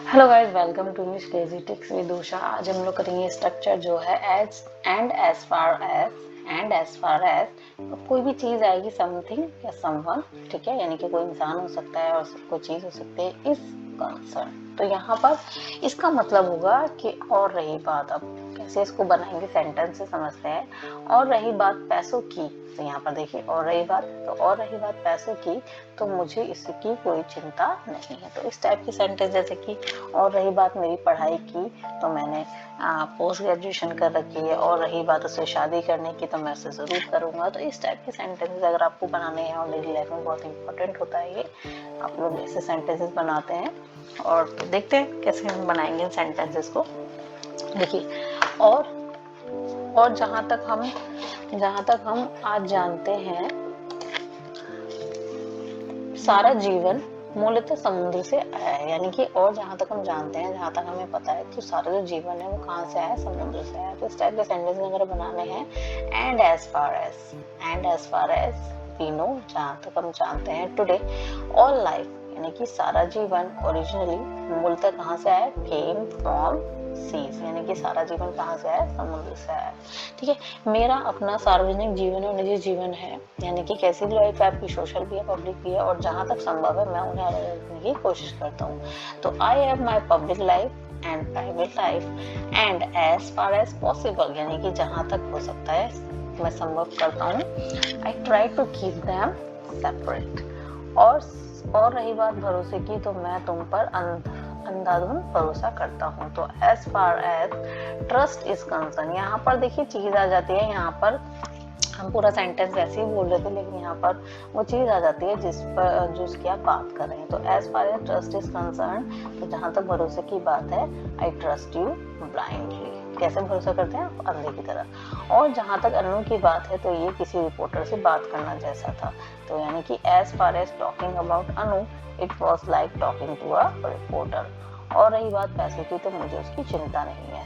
Hello guys, welcome to Miss Daisy ticks with Usha. आज हम लोग करेंगे स्ट्रक्चर जो है as and as far as कोई भी चीज आएगी समथिंग या समवन, ठीक है, यानी कि कोई इंसान हो सकता है और कोई चीज हो सकती है, इज कंसर्न। तो यहाँ पर इसका मतलब होगा कि और रही बात, अब कैसे इसको बनाएंगे सेंटेंस से समझते हैं। और रही बात पैसों की, तो यहाँ पर देखिए और रही बात, तो और रही बात पैसों की तो मुझे इसकी कोई चिंता नहीं है। तो इस टाइप की सेंटेंस, जैसे कि और रही बात मेरी पढ़ाई की तो मैंने पोस्ट ग्रेजुएशन कर रखी है, और रही बात उससे शादी करने की तो मैं उसे जरूर करूंगा। तो इस टाइप के सेंटेंसेस अगर आपको बनाने हैं और डेली लाइफ में बहुत इंपॉर्टेंट होता है ये, आप लोग ऐसे सेंटेंसेस बनाते हैं। और तो देखते हैं कैसे हम बनाएंगे इन सेंटेंसेस को। देखिए, और जहां तक हम आज जानते हैं, सारा जीवन मूलतः समुद्र से आया है। यानी कि और जहां तक हम जानते हैं, जहां तक हमें पता है, तो सारा जो जीवन है वो कहाँ से आया, समुद्र से आया। तो इस टाइप के सेंटेंस अगर बनाने हैं, and as far as we know, जहां तक हम जानते हैं, टुडे ऑल लाइफ, यानी कि सारा जीवन ओरिजिनली मूलतः कहाँ से आया, केम फ्रॉम सीज, यानी कि सारा जीवन कहाँ से आया, समुद्र से आया। ठीक है, मेरा अपना सार्वजनिक जीवन और निजी जीवन है, यानी कि कैसी भी लाइफ है आपकी, सोशल भी है, पब्लिक भी है, और जहां तक संभव है मैं उन्हें अलग रखने की कोशिश करता हूँ। तो I have my public life and private life and as far as possible, यानी कि जहां तक हो सकता है मैं संभव करता हूँ, I try to keep them separate. और रही बात भरोसे की, तो मैं तुम पर अंधाधुंध भरोसा करता हूँ। तो as far as trust is concern, यहाँ पर देखिए चीज आ जाती है। यहाँ पर हम पूरा सेंटेंस वैसे ही बोल रहे थे, लेकिन यहाँ पर वो चीज आ जाती है जिसकी आप बात कर रहे हैं। तो as far as trust is concern, तो जहां तक भरोसे की बात है, आई ट्रस्ट यू ब्लाइंडली, कैसे भरोसा करते हैं आप, अंधे की तरह। और जहां तक अनु की बात है, तो ये किसी रिपोर्टर से बात करना जैसा था। तो यानी कि as far as talking about Anu, it was like talking to a reporter. और रही बात पैसे की, तो मुझे उसकी चिंता नहीं है।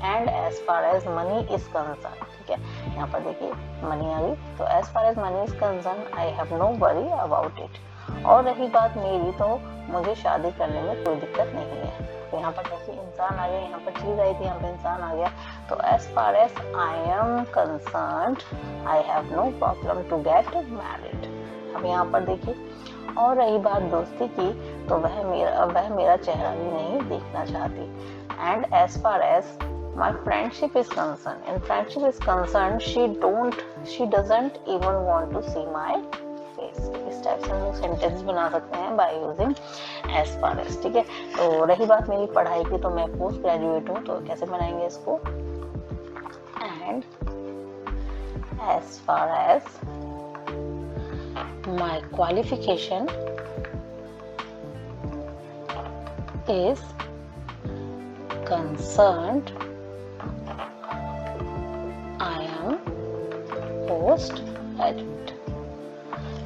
And as far as money is concern, ठीक है, यहाँ पर देखिए मनी आ गई। तो as far as money is concern I have no worry about it. और रही बात मेरी, तो मुझे शादी करने में कोई दिक्कत नहीं है। तो यहाँ पर देखिए इंसान आ गया, यहाँ पर चीज आई थी, यहाँ पे इंसान आ गया। तो as far as I am concerned I have no problem to get married. अब यहाँ पर देखिए, और रही बात दोस्ती की, तो वह मेरा चेहरा भी नहीं देखना चाहती। And as far as my friendship is concerned, she doesn't even want to see my face। इस टाइप से हम लोग सेंटेंस बना सकते हैं by using as far as, ठीक है। तो रही बात मेरी पढ़ाई की, तो मैं पोस्ट ग्रेजुएट हूँ। तो कैसे बनाएंगे इसको, and as far as my qualification is concerned I am post graduate.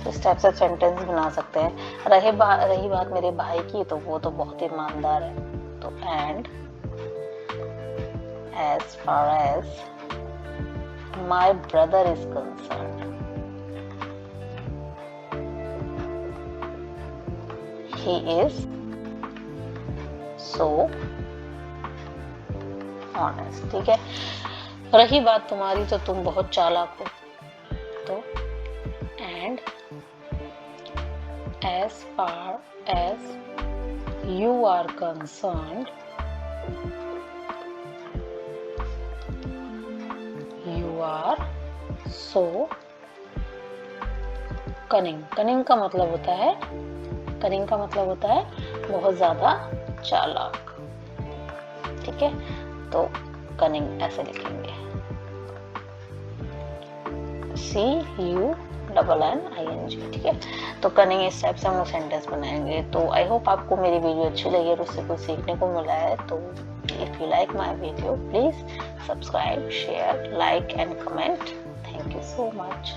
इस टाइप से सेंटेंस बना सकते हैं। रही बात मेरे भाई की, तो वो तो बहुत ईमानदार है। तो and as far as my brother is concern, he is so honest, ठीक है। रही बात तुम्हारी, तो तुम बहुत चालाक हो। तो and as far as you are concerned you are so cunning. Cunning का मतलब होता है बहुत ज्यादा चालाक, ठीक है। तो कनिंग ऐसे लिखेंगे, CUNNING, ठीक है। तो कनिंग इस टाइप से हम लोग सेंटेंस बनाएंगे। तो आई होप आपको मेरी वीडियो अच्छी लगी और उससे कुछ सीखने को मिला है। तो if you like my video, please subscribe, share, like and comment. Thank you so much.